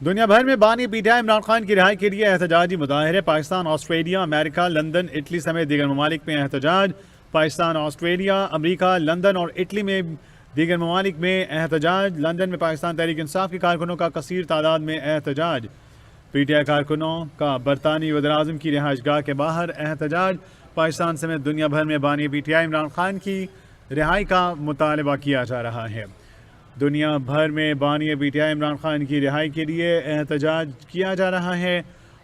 دنیا بھر میں بانی P T I Imran Khan کی رہائی کے لیے احتجاجی مظاہرے. پاکستان، آسٹریلیا، امریکہ، لندن، اٹلی سمیت دیگر ممالک میں احتجاج. پاکستان، آسٹریلیا، امریکہ، لندن اور اٹلی میں دیگر ممالک میں احتجاج. لندن میں پاکستان تحریک انصاف کے کارکنوں کا کثیر تعداد میں احتجاج. پی ٹی آئی کارکنوں کا برطانوی وزیراعظم کی رہائش گاہ کے باہر احتجاج. پاکستان سمیت دنیا بھر میں بانی P T I Imran Khan کی رہائی کا مطالبہ کیا جا رہا ہے. دنیا بھر میں بانی P T I Imran Khan کی رہائی کے لیے احتجاج کیا جا رہا ہے.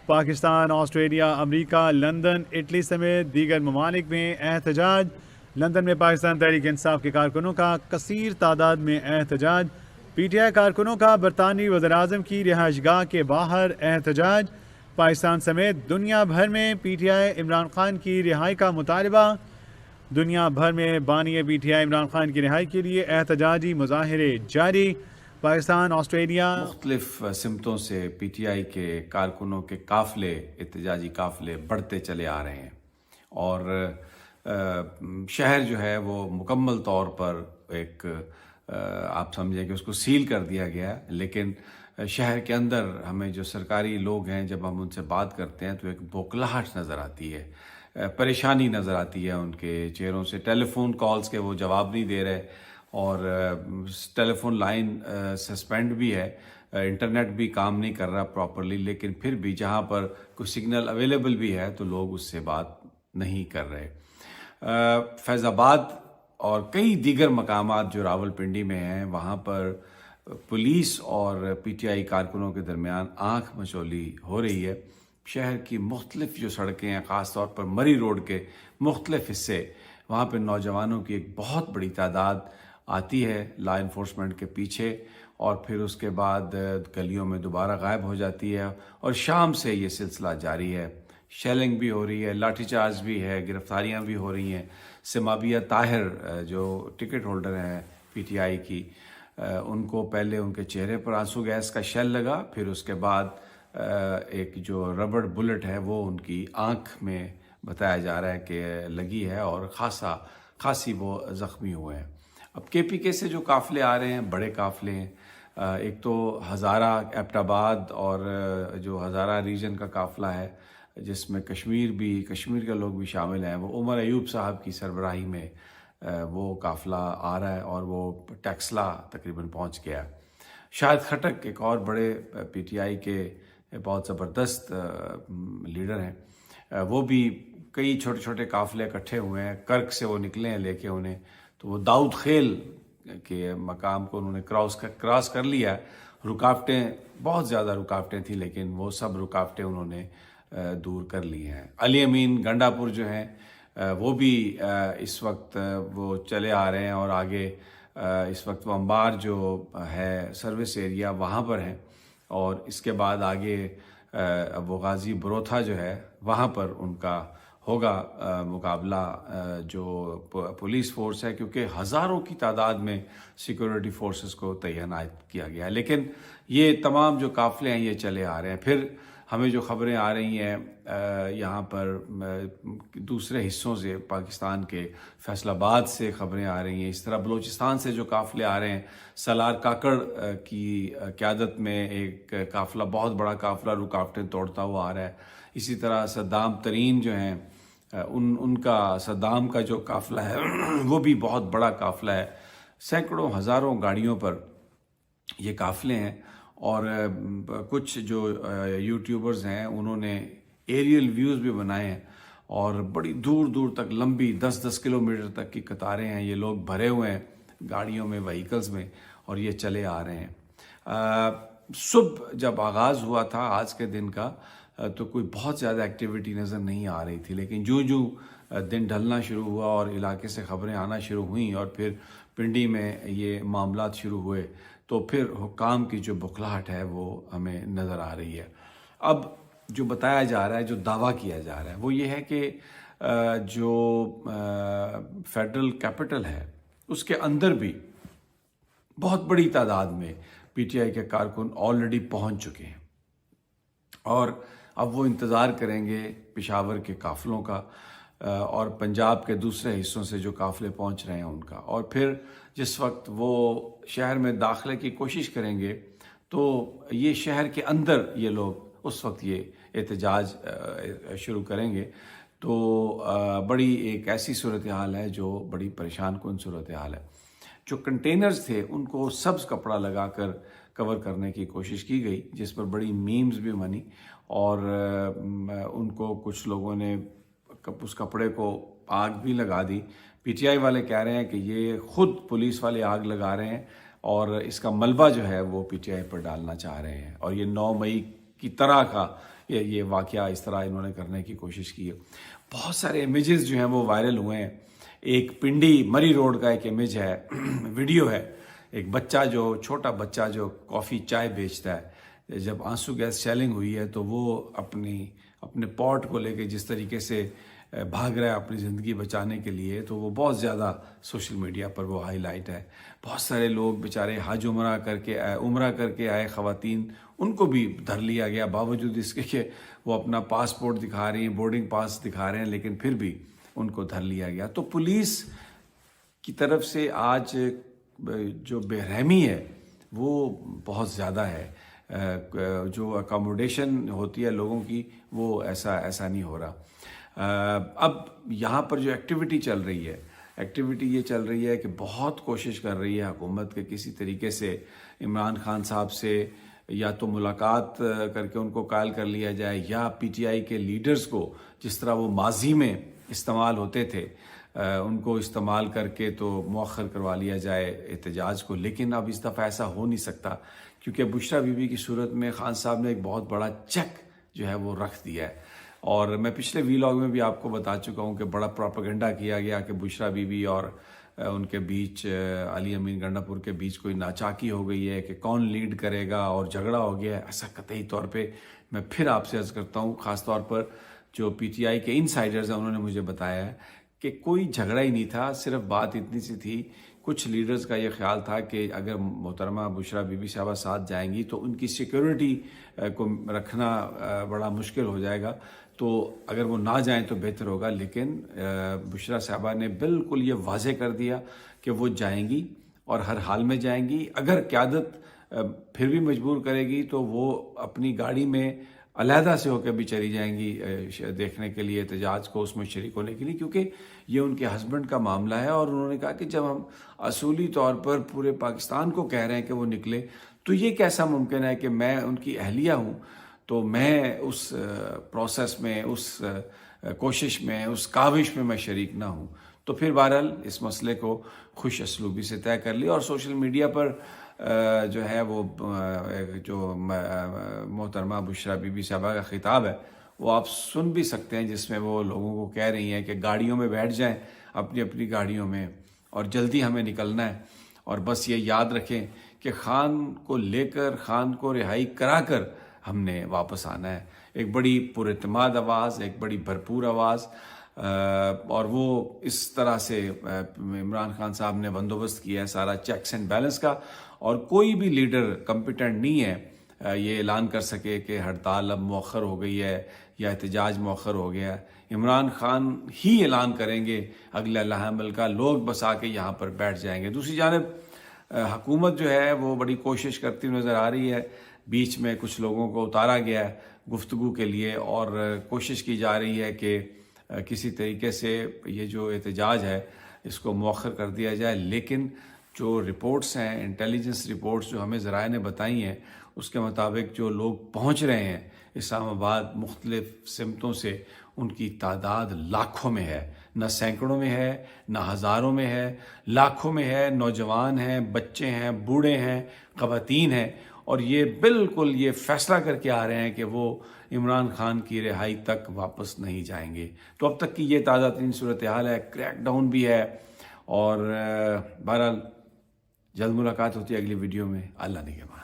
پاکستان، آسٹریلیا، امریکہ، لندن، اٹلی سمیت دیگر ممالک میں احتجاج. لندن میں پاکستان تحریک انصاف کے کارکنوں کا کثیر تعداد میں احتجاج. پی ٹی آئی کارکنوں کا برطانوی وزیراعظم کی رہائش گاہ کے باہر احتجاج. پاکستان سمیت دنیا بھر میں P T I Imran Khan کی رہائی کا مطالبہ. دنیا بھر میں بانی P T I Imran Khan کی رہائی کے لیے احتجاجی مظاہرے جاری. پاکستان، آسٹریلیا مختلف سمتوں سے پی ٹی آئی کے کارکنوں کے قافلے، احتجاجی قافلے بڑھتے چلے آ رہے ہیں اور شہر جو ہے وہ مکمل طور پر ایک آپ سمجھیں کہ اس کو سیل کر دیا گیا ہے. لیکن شہر کے اندر ہمیں جو سرکاری لوگ ہیں جب ہم ان سے بات کرتے ہیں تو ایک بوکھلاہٹ نظر آتی ہے، پریشانی نظر آتی ہے ان کے چہروں سے. ٹیلی فون کالز کے وہ جواب نہیں دے رہے اور ٹیلی فون لائن سسپینڈ بھی ہے، انٹرنیٹ بھی کام نہیں کر رہا پراپرلی. لیکن پھر بھی جہاں پر کوئی سگنل اویلیبل بھی ہے تو لوگ اس سے بات نہیں کر رہے. فیض آباد اور کئی دیگر مقامات جو راولپنڈی میں ہیں وہاں پر پولیس اور پی ٹی آئی کارکنوں کے درمیان آنکھ مچولی ہو رہی ہے. شہر کی مختلف جو سڑکیں ہیں، خاص طور پر مری روڈ کے مختلف حصے، وہاں پہ نوجوانوں کی ایک بہت بڑی تعداد آتی ہے لا انفورسمنٹ کے پیچھے اور پھر اس کے بعد گلیوں میں دوبارہ غائب ہو جاتی ہے اور شام سے یہ سلسلہ جاری ہے. شیلنگ بھی ہو رہی ہے، لاٹھی چارج بھی ہے، گرفتاریاں بھی ہو رہی ہیں. سمابیہ طاہر جو ٹکٹ ہولڈر ہیں پی ٹی آئی کی، ان کو پہلے ان کے چہرے پر آنسو گیس کا شیل لگا، پھر اس کے بعد ایک جو ربڑ بلٹ ہے وہ ان کی آنکھ میں بتایا جا رہا ہے کہ لگی ہے اور خاصی وہ زخمی ہوئے ہیں. اب کے پی کے سے جو قافلے آ رہے ہیں بڑے قافلے ہیں. ایک تو ہزارہ ایبٹ آباد اور جو ہزارہ ریجن کا قافلہ ہے جس میں کشمیر کے لوگ بھی شامل ہیں، وہ عمر ایوب صاحب کی سربراہی میں وہ قافلہ آ رہا ہے اور وہ ٹیکسلا تقریباً پہنچ گیا. شاہد خٹک ایک اور بڑے پی ٹی آئی کے بہت زبردست لیڈر ہیں، وہ بھی کئی چھوٹے چھوٹے قافلے اکٹھے ہوئے ہیں. کرک سے وہ نکلے ہیں لے کے انہیں، تو وہ داؤد خیل کے مقام کو انہوں نے کراس کر لیا. رکاوٹیں بہت زیادہ رکاوٹیں تھیں لیکن وہ سب رکاوٹیں انہوں نے دور کر لی ہیں. علی امین گنڈا پور جو ہیں وہ بھی اس وقت وہ چلے آ رہے ہیں اور آگے اس وقت وہ انبار جو ہے سروس ایریا وہاں پر ہیں اور اس کے بعد آگے وہ غازی بروتھا جو ہے وہاں پر ان کا ہوگا مقابلہ جو پولیس فورس ہے، کیونکہ ہزاروں کی تعداد میں سیکورٹی فورسز کو تعینات کیا گیا ہے. لیکن یہ تمام جو قافلے ہیں یہ چلے آ رہے ہیں. پھر ہمیں جو خبریں آ رہی ہیں یہاں پر دوسرے حصوں سے، پاکستان کے فیصل آباد سے خبریں آ رہی ہیں، اس طرح بلوچستان سے جو قافلے آ رہے ہیں. سالار کاکڑ کی قیادت میں ایک قافلہ، بہت بڑا قافلہ رکاوٹیں توڑتا ہوا آ رہا ہے. اسی طرح صدام ترین جو ہیں ان کا صدام کا جو قافلہ ہے وہ بھی بہت بڑا قافلہ ہے. سینکڑوں ہزاروں گاڑیوں پر یہ قافلے ہیں اور کچھ جو یوٹیوبرز ہیں انہوں نے ایریل ویوز بھی بنائے ہیں اور بڑی دور دور تک لمبی 10-10 کلومیٹر تک کی قطاریں ہیں. یہ لوگ بھرے ہوئے ہیں گاڑیوں میں، وہیکلز میں، اور یہ چلے آ رہے ہیں. صبح جب آغاز ہوا تھا آج کے دن کا تو کوئی بہت زیادہ ایکٹیویٹی نظر نہیں آ رہی تھی، لیکن جو دن ڈھلنا شروع ہوا اور علاقے سے خبریں آنا شروع ہوئیں اور پھر پنڈی میں یہ معاملات شروع ہوئے تو پھر حکام کی جو بکھلاہٹ ہے وہ ہمیں نظر آ رہی ہے. اب جو بتایا جا رہا ہے، جو دعویٰ کیا جا رہا ہے وہ یہ ہے کہ جو فیڈرل کیپٹل ہے اس کے اندر بھی بہت بڑی تعداد میں پی ٹی آئی کے کارکن آلریڈی پہنچ چکے ہیں اور اب وہ انتظار کریں گے پشاور کے قافلوں کا اور پنجاب کے دوسرے حصوں سے جو قافلے پہنچ رہے ہیں ان کا. اور پھر جس وقت وہ شہر میں داخلے کی کوشش کریں گے تو یہ شہر کے اندر یہ لوگ اس وقت یہ احتجاج شروع کریں گے. تو بڑی ایک ایسی صورتحال ہے جو بڑی پریشان کن صورتحال ہے. جو کنٹینرز تھے ان کو سبز کپڑا لگا کر کور کرنے کی کوشش کی گئی، جس پر بڑی میمز بھی بنی، اور ان کو کچھ لوگوں نے اس کپڑے کو آگ بھی لگا دی. پی ٹی آئی والے کہہ رہے ہیں کہ یہ خود پولیس والے آگ لگا رہے ہیں اور اس کا ملبہ جو ہے وہ پی ٹی آئی پر ڈالنا چاہ رہے ہیں، اور یہ 9 مئی کی طرح کا یہ واقعہ اس طرح انہوں نے کرنے کی کوشش کی ہے. بہت سارے امیجز جو ہیں وہ وائرل ہوئے ہیں. ایک پنڈی مری روڈ کا ایک امیج ہے، ویڈیو ہے، ایک بچہ جو چھوٹا بچہ جو کافی چائے بیچتا ہے، جب آنسو گیس شیلنگ ہوئی ہے تو وہ اپنے پاٹ کو لے کے جس طریقے سے بھاگ رہا ہے اپنی زندگی بچانے کے لیے، تو وہ بہت زیادہ سوشل میڈیا پر وہ ہائی لائٹ ہے. بہت سارے لوگ بیچارے حج عمرہ کر کے آئے خواتین، ان کو بھی دھر لیا گیا، باوجود اس کے کہ وہ اپنا پاسپورٹ دکھا رہی ہیں، بورڈنگ پاس دکھا رہے ہیں، لیکن پھر بھی ان کو دھر لیا گیا. تو پولیس کی طرف سے آج جو بے رحمی ہے وہ بہت زیادہ ہے. جو اکاموڈیشن ہوتی ہے لوگوں کی وہ ایسا نہیں ہو رہا. اب یہاں پر جو ایکٹیویٹی چل رہی یہ چل رہی ہے کہ بہت کوشش کر رہی ہے حکومت کہ کسی طریقے سے عمران خان صاحب سے یا تو ملاقات کر کے ان کو قائل کر لیا جائے، یا پی ٹی آئی کے لیڈرز کو جس طرح وہ ماضی میں استعمال ہوتے تھے ان کو استعمال کر کے تو مؤخر کروا لیا جائے احتجاج کو. لیکن اب اس دفعہ ایسا ہو نہیں سکتا، کیونکہ بشرا بی بی کی صورت میں خان صاحب نے ایک بہت بڑا چیک جو ہے وہ رکھ دیا ہے. اور میں پچھلے ویلاگ میں بھی آپ کو بتا چکا ہوں کہ بڑا پروپیگنڈا کیا گیا کہ بشرا بی بی اور ان کے بیچ علی امین گنڈاپور کے بیچ کوئی ناچاکی ہو گئی ہے کہ کون لیڈ کرے گا اور جھگڑا ہو گیا ہے. ایسا قطعی طور پہ میں پھر آپ سے عرض کرتا ہوں، خاص طور پر جو پی ٹی آئی کے انسائیڈرز ہیں انہوں نے مجھے بتایا ہے کہ کوئی جھگڑا ہی نہیں تھا. صرف بات اتنی سی تھی، کچھ لیڈرز کا یہ خیال تھا کہ اگر محترمہ بشرا بی بی صاحبہ ساتھ جائیں گی تو ان کی سیکیورٹی کو رکھنا بڑا مشکل ہو جائے گا، تو اگر وہ نہ جائیں تو بہتر ہوگا. لیکن بشرا صاحبہ نے بالکل یہ واضح کر دیا کہ وہ جائیں گی اور ہر حال میں جائیں گی. اگر قیادت پھر بھی مجبور کرے گی تو وہ اپنی گاڑی میں علیحدہ سے ہو کے بھی چلی جائیں گی دیکھنے کے لیے احتجاج کو، اس میں شریک ہونے کے لیے، کیونکہ یہ ان کے ہسبینڈ کا معاملہ ہے. اور انہوں نے کہا کہ جب ہم اصولی طور پر پورے پاکستان کو کہہ رہے ہیں کہ وہ نکلے، تو یہ کیسا ممکن ہے کہ میں ان کی اہلیہ ہوں تو میں اس پروسیس میں، اس کوشش میں، اس کاوش میں شریک نہ ہوں. تو پھر بہرحال اس مسئلے کو خوش اسلوبی سے طے کر لیا. اور سوشل میڈیا پر جو ہے وہ جو محترمہ بشرا بی بی صاحبہ کا خطاب ہے وہ آپ سن بھی سکتے ہیں، جس میں وہ لوگوں کو کہہ رہی ہیں کہ گاڑیوں میں بیٹھ جائیں، اپنی گاڑیوں میں، اور جلدی ہمیں نکلنا ہے. اور بس یہ یاد رکھیں کہ خان کو لے کر، خان کو رہائی کرا کر ہم نے واپس آنا ہے. ایک بڑی پراعتماد آواز، ایک بڑی بھرپور آواز، اور وہ اس طرح سے عمران خان صاحب نے بندوبست کیا ہے سارا چیکس اینڈ بیلنس کا. اور کوئی بھی لیڈر کمپیٹنٹ نہیں ہے یہ اعلان کر سکے کہ ہڑتال اب مؤخر ہو گئی ہے یا احتجاج مؤخر ہو گیا ہے. عمران خان ہی اعلان کریں گے اگلے لمحہ عمل کا، لوگ بس آ کے یہاں پر بیٹھ جائیں گے. دوسری جانب حکومت جو ہے وہ بڑی کوشش کرتی ہوئی نظر آ رہی ہے. بیچ میں کچھ لوگوں کو اتارا گیا ہے گفتگو کے لیے، اور کوشش کی جا رہی ہے کہ کسی طریقے سے یہ جو احتجاج ہے اس کو مؤخر کر دیا جائے. لیکن جو رپورٹس ہیں، انٹیلیجنس رپورٹس جو ہمیں ذرائع نے بتائی ہیں، اس کے مطابق جو لوگ پہنچ رہے ہیں اسلام آباد مختلف سمتوں سے، ان کی تعداد لاکھوں میں ہے، نہ سینکڑوں میں ہے، نہ ہزاروں میں ہے، لاکھوں میں ہے. نوجوان ہیں، بچے ہیں، بوڑھے ہیں، خواتین ہیں، اور یہ بالکل یہ فیصلہ کر کے آ رہے ہیں کہ وہ عمران خان کی رہائی تک واپس نہیں جائیں گے. تو اب تک کی یہ تازہ ترین صورتحال ہے. کریک ڈاؤن بھی ہے، اور بہرحال جلد ملاقات ہوتی ہے اگلی ویڈیو میں. اللہ نگہبان.